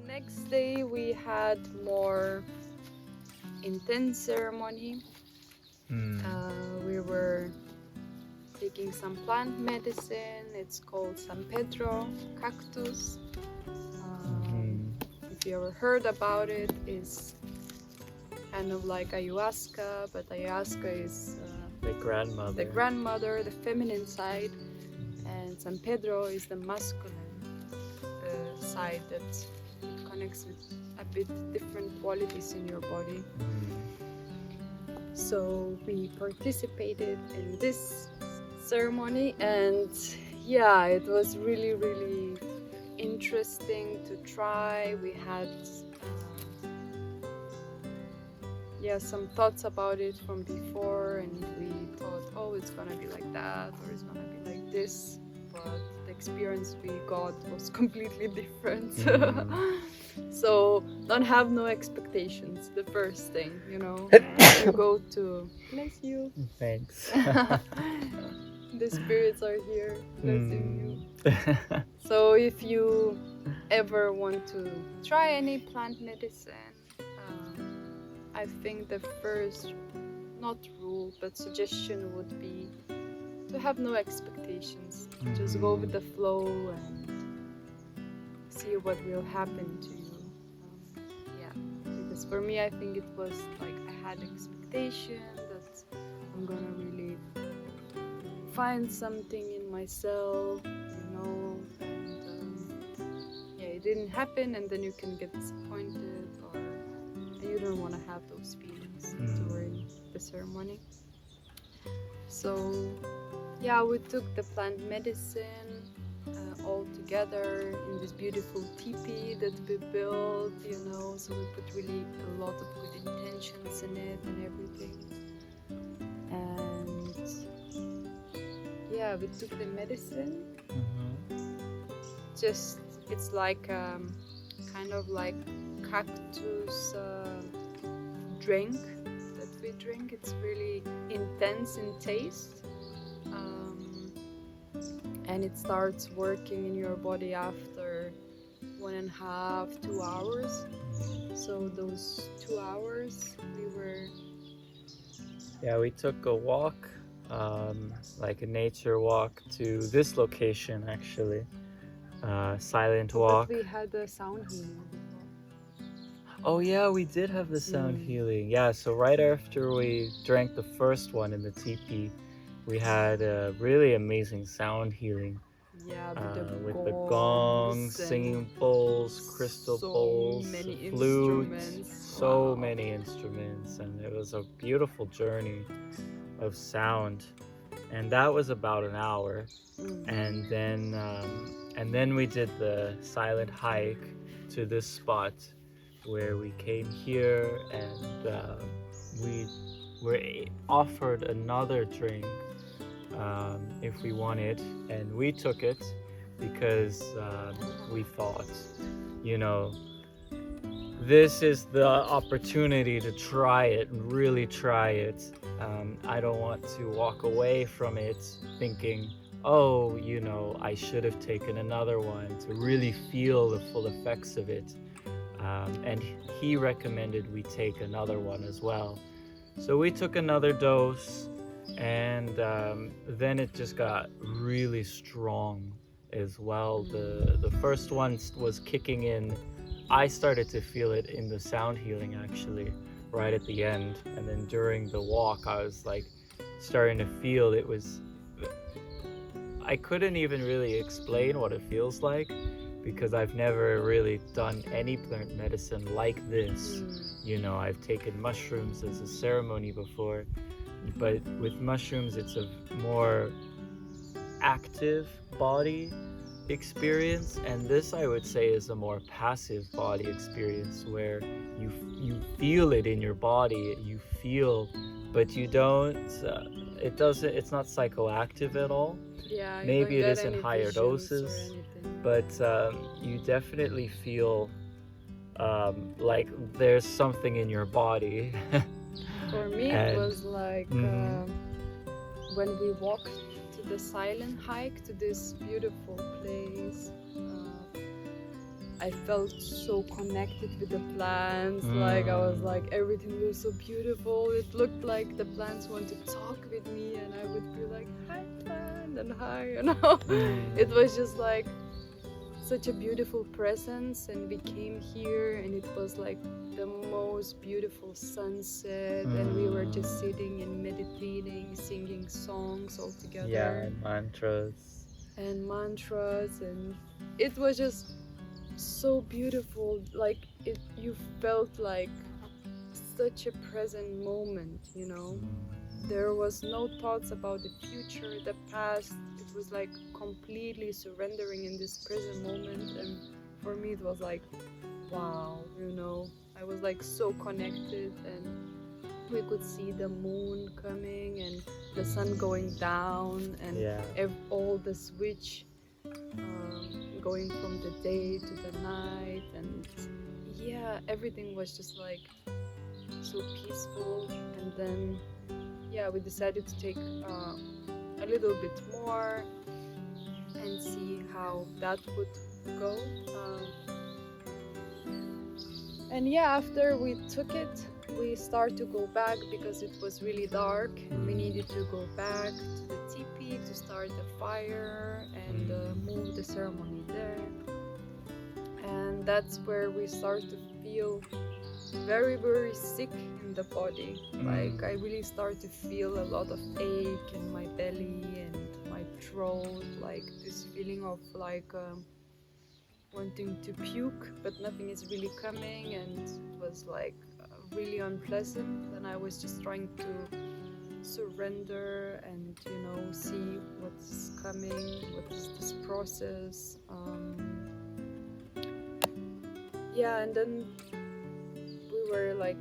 Next day we had more intense ceremony. We were taking some plant medicine. It's called San Pedro Cactus. If you ever heard about it, it's kind of like ayahuasca, but ayahuasca is The grandmother, the feminine side, and San Pedro is the masculine, the side that it connects with a bit different qualities in your body. So we participated in this ceremony, and yeah, it was really, really interesting to try. We had some thoughts about it from before, and we thought, oh, it's gonna be like that or it's gonna be like this, but the experience we got was completely different. So don't have no expectations, the first thing, you know. You go to, bless you, Thanks. the spirits are here blessing you. So if you ever want to try any plant medicine, I think the first, not rule, but suggestion would be to have no expectations. Just go with the flow and see what will happen to you. Because for me, I think it was like I had expectation that I'm gonna really find something in myself, you know, and it didn't happen, and then you can get disappointed, or you don't want to have those feelings during the ceremony. So we took the plant medicine all together in this beautiful teepee that we built, you know, so we put really a lot of good intentions in it and everything. And we took the medicine. Just, it's like kind of like cactus drink that we drink. It's really intense in taste, and it starts working in your body after 1.5 to 2 hours. So those 2 hours we took a walk, like a nature walk, to this location actually. Silent walk. But we had the sound healing before. Oh yeah, we did have the sound healing. Yeah, so right after we drank the first one in the teepee, we had a really amazing sound healing. With the gongs, singing bowls, crystal bowls, flutes, so many instruments, and it was a beautiful journey of sound. And that was about an hour, and then we did the silent hike to this spot where we came here, and we were offered another drink if we wanted, and we took it because we thought, you know, this is the opportunity to try it and really try it. I don't want to walk away from it thinking, oh, you know, I should have taken another one to really feel the full effects of it. And he recommended we take another one as well. So we took another dose, and then it just got really strong as well. The first one was kicking in. I started to feel it in the sound healing actually, right at the end. And then during the walk, I was like starting to feel it was, I couldn't even really explain what it feels like, because I've never really done any plant medicine like this. You know, I've taken mushrooms as a ceremony before, but with mushrooms, it's a more active body experience, and this, I would say, is a more passive body experience where you feel it in your body, you feel, but you don't, it's not psychoactive at all. Maybe it is in higher doses, but you definitely feel like there's something in your body. For me, it was like when we walked to the silent hike to this beautiful place. I felt so connected with the plants. Like I was like, everything was so beautiful. It looked like the plants want to talk with me, and I would be like, hi plant, and hi, you know. It was just like such a beautiful presence, and we came here and it was like the most beautiful sunset, and we were just sitting and meditating, singing songs all together. Yeah, and mantras. And it was just so beautiful. Like you felt like such a present moment, you know. There was no thoughts about the future, the past. It was like completely surrendering in this present moment, and for me it was like, wow, you know. I was like so connected, and we could see the moon coming and the sun going down, and all the switch going from the day to the night, and yeah, everything was just like so peaceful. And then we decided to take a little bit more and see how that would go. And after we took it, we started to go back because it was really dark, and we needed to go back to the teepee to start the fire and move the ceremony there. And that's where we started to feel very, very sick in the body. Like I really started to feel a lot of ache in my belly and my throat, like this feeling of like wanting to puke, but nothing is really coming, and it was like really unpleasant. And I was just trying to surrender and, you know, see what's coming, what is this process. And then we were like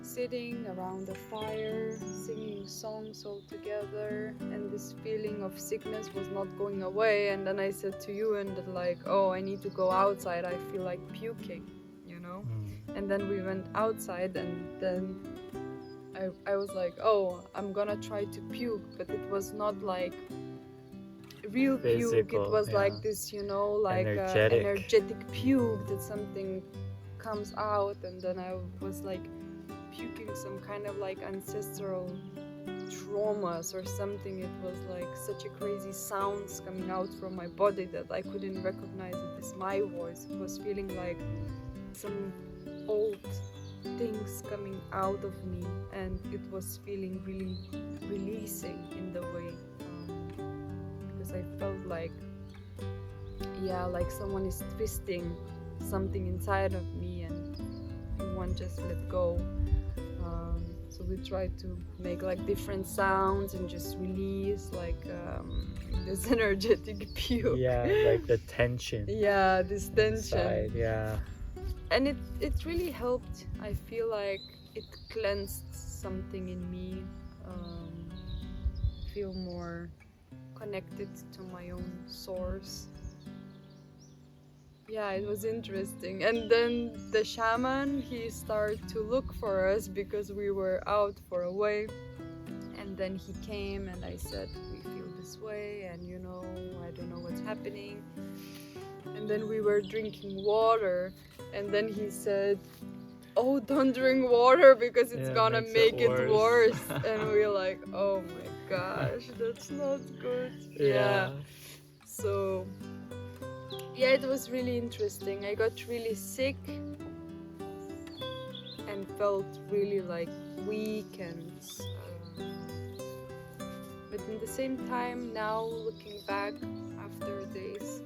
sitting around the fire, singing songs all together, and this feeling of sickness was not going away. And then I said to Ewan that like, oh, I need to go outside, I feel like puking, you know. And then we went outside, and then I was like, oh, I'm gonna try to puke, but it was not like real puke. It was like this, you know, like energetic puke, that something comes out. And then I was like puking some kind of like ancestral traumas or something. It was like such a crazy sounds coming out from my body that I couldn't recognize it as my voice. It was feeling like some old things coming out of me, and it was feeling really releasing in the way, because I felt like like someone is twisting something inside of me, and one just let go. So we tried to make like different sounds and just release like this energetic puke. Like the tension. This tension. Inside, And it really helped. I feel like it cleansed something in me. Feel more connected to my own source. It was interesting. And then the shaman, he started to look for us because we were out for a way. And then he came, and I said, we feel this way, and you know, I don't know what's happening. And then we were drinking water, and then he said, oh, don't drink water because it's gonna make it worse. And we're like, oh my gosh, that's not good. So it was really interesting. I got really sick and felt really like weak, and but in the same time, now looking back after days,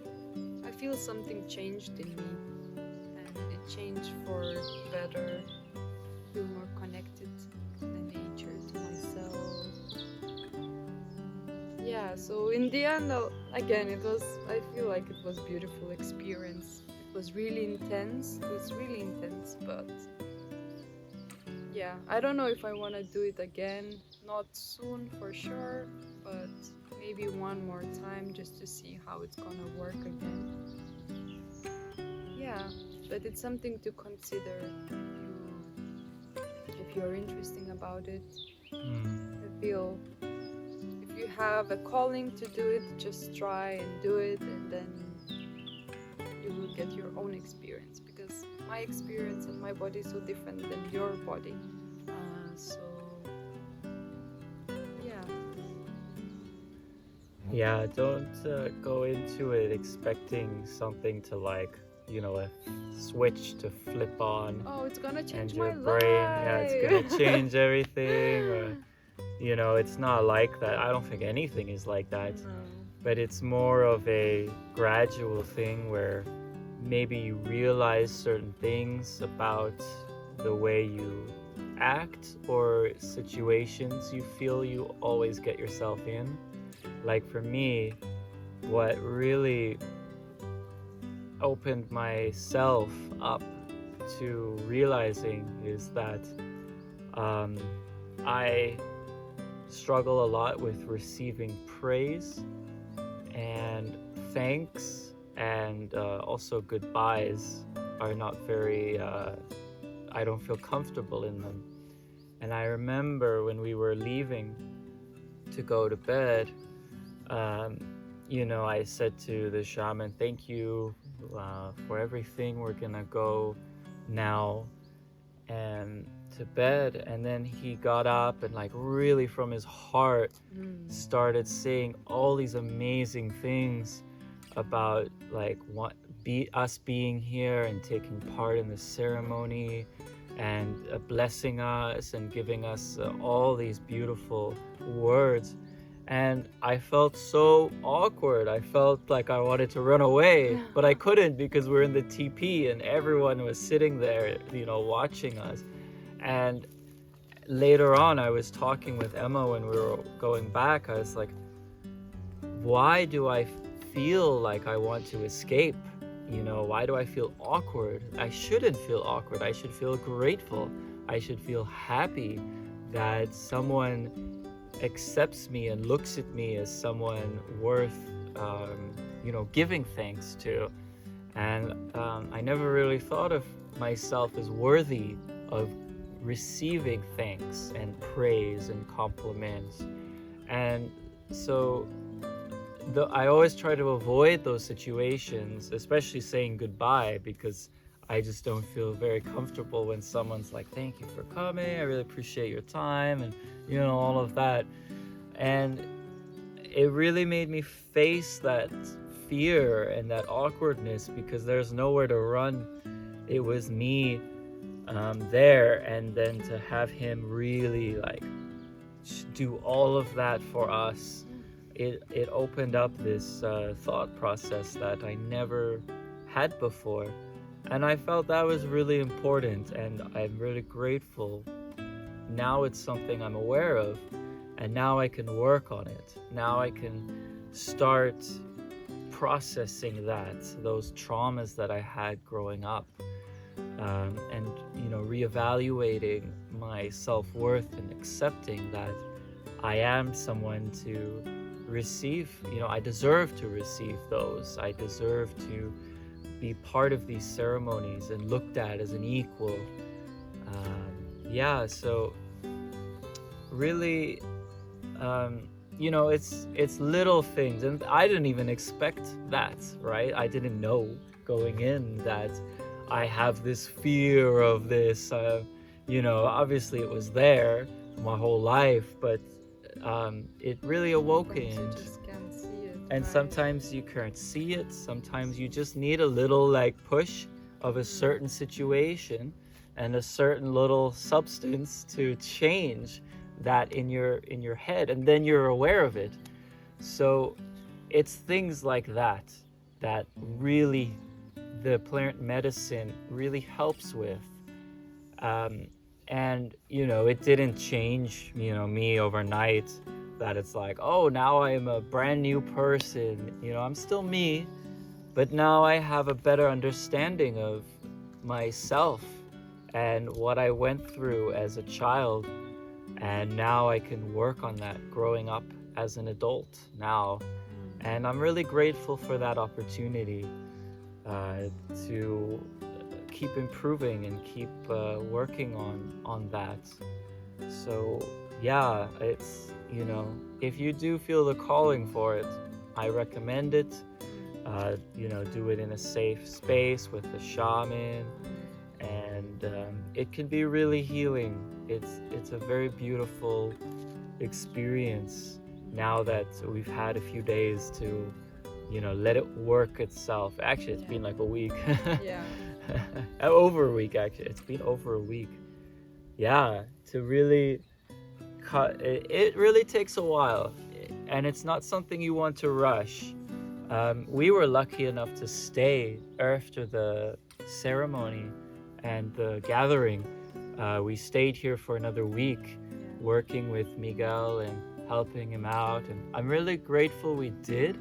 I feel something changed in me, and it changed for better. I feel more connected to the nature, to myself. So in the end, again, I feel like it was a beautiful experience. It was really intense. But I don't know if I want to do it again. Not soon for sure, but maybe one more time just to see how it's gonna work again. But it's something to consider if you're interested about it. I feel if you have a calling to do it, just try and do it, and then you will get your own experience, because my experience and my body is so different than your body. So Yeah, don't go into it expecting something to like, a switch to flip on. Oh, it's gonna change and your my brain, yeah, it's gonna life. change everything, or it's not like that. I don't think anything is like that. No. But it's more of a gradual thing where maybe you realize certain things about the way you act or situations you feel you always get yourself in. Like for me, what really opened myself up to realizing is that I struggle a lot with receiving praise and thanks, and also goodbyes are not very, I don't feel comfortable in them. And I remember when we were leaving to go to bed, I said to the shaman, thank you for everything. We're gonna go now and to bed. And then he got up and like really from his heart started saying all these amazing things about like us being here and taking part in the ceremony, and blessing us and giving us all these beautiful words. And I felt so awkward. I felt like I wanted to run away, but I couldn't because we're in the TP and everyone was sitting there, watching us. And later on, I was talking with Emma when we were going back. I was like, why do I feel like I want to escape? Why do I feel awkward? I shouldn't feel awkward. I should feel grateful. I should feel happy that someone accepts me and looks at me as someone worth, giving thanks to. And I never really thought of myself as worthy of receiving thanks and praise and compliments. And so I always try to avoid those situations, especially saying goodbye, because I just don't feel very comfortable when someone's like, thank you for coming, I really appreciate your time, and all of that. And it really made me face that fear and that awkwardness, because there's nowhere to run. It was me there, and then to have him really like do all of that for us, it opened up this thought process that I never had before. And I felt that was really important, and I'm really grateful. Now it's something I'm aware of, and now I can work on it. Now I can start processing those traumas that I had growing up, and reevaluating my self-worth and accepting that I am someone to receive, I deserve to receive those. I deserve to be part of these ceremonies and looked at as an equal. So really, it's little things, and I didn't even expect that, right? I didn't know going in that I have this fear of this. Obviously it was there my whole life, but it really awoken. You just can't see it. And right? Sometimes you can't see it. Sometimes you just need a little like push of a certain situation and a certain little substance to change that in your head, and then you're aware of it. So it's things like that really the plant medicine really helps with. And it didn't change me overnight, that it's like, oh, now I'm a brand new person. I'm still me, but now I have a better understanding of myself and what I went through as a child, and now I can work on that growing up as an adult now. And I'm really grateful for that opportunity to keep improving and keep working on that. So yeah, it's if you do feel the calling for it, I recommend it. do it in a safe space with the shaman, and it can be really healing. It's a very beautiful experience now that we've had a few days to let it work itself. Actually, it's been like a week. Yeah. Over a week, actually. It's been over a week. Yeah, to really cut it really takes a while, and it's not something you want to rush. We were lucky enough to stay after the ceremony and the gathering. We stayed here for another week, working with Miguel and helping him out, and I'm really grateful we did,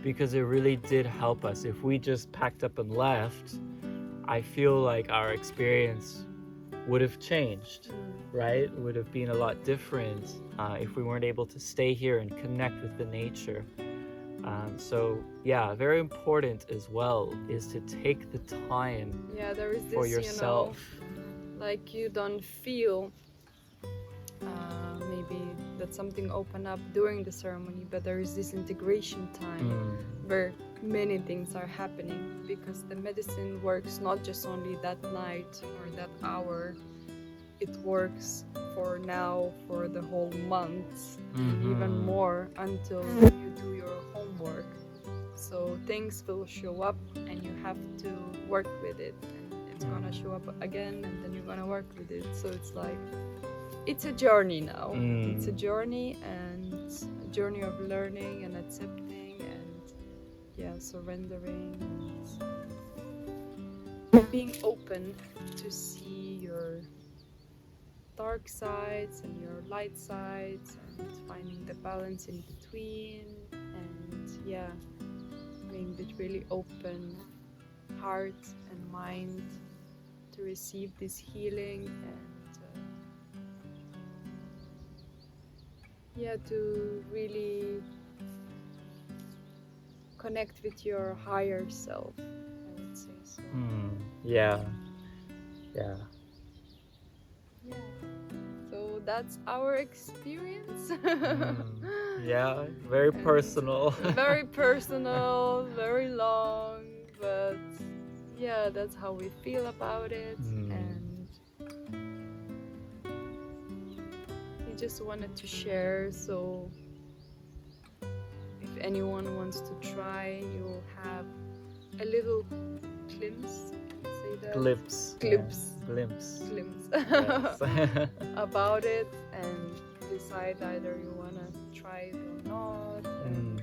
because it really did help us. If we just packed up and left, I feel like our experience would have changed, right? Would have been a lot different if we weren't able to stay here and connect with the nature. So yeah, very important as well is to take the time there is this, for yourself. Like you don't feel maybe that something opened up during the ceremony, but there is this integration time where many things are happening, because the medicine works not just only that night or that hour, it works for the whole month, and even more until you do your homework. So things will show up and you have to work with it, and it's gonna show up again, and then you're gonna work with it. So it's like, it's a journey now. It's a journey, and a journey of learning and accepting and surrendering and being open to see your dark sides and your light sides, and finding the balance in between, and being with really open heart and mind to receive this healing, and to really connect with your higher self, I would say so. Yeah. So that's our experience. Yeah, very personal. Very personal, very long, but that's how we feel about it. And we just wanted to share, so if anyone wants to try, you'll have a little glimpse. Glimpse. Yes. About it, and decide either you want to try it or not. And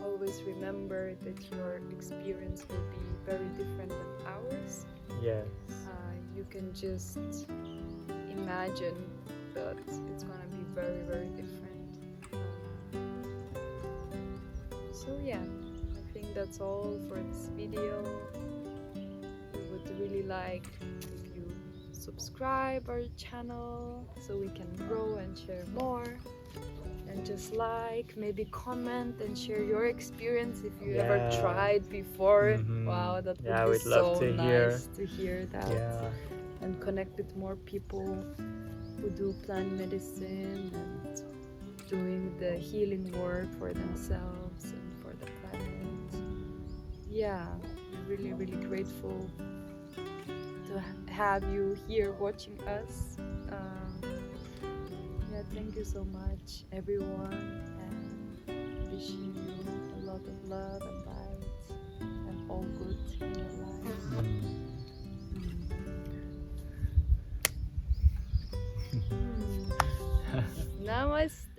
always remember that your experience will be very different than ours. Yes. You can just imagine that it's gonna be very, very different. So I think that's all for this video. We would really like if you subscribe our channel so we can grow and share more, and just maybe comment and share your experience if you ever tried before. Wow, that would be we'd love so to nice to hear that. And connect with more people who do plant medicine and doing the healing work for themselves and for the planet. I'm really, really grateful to have you here watching us. Thank you so much, everyone, and wishing you a lot of love and light and all good in your life. Namaste.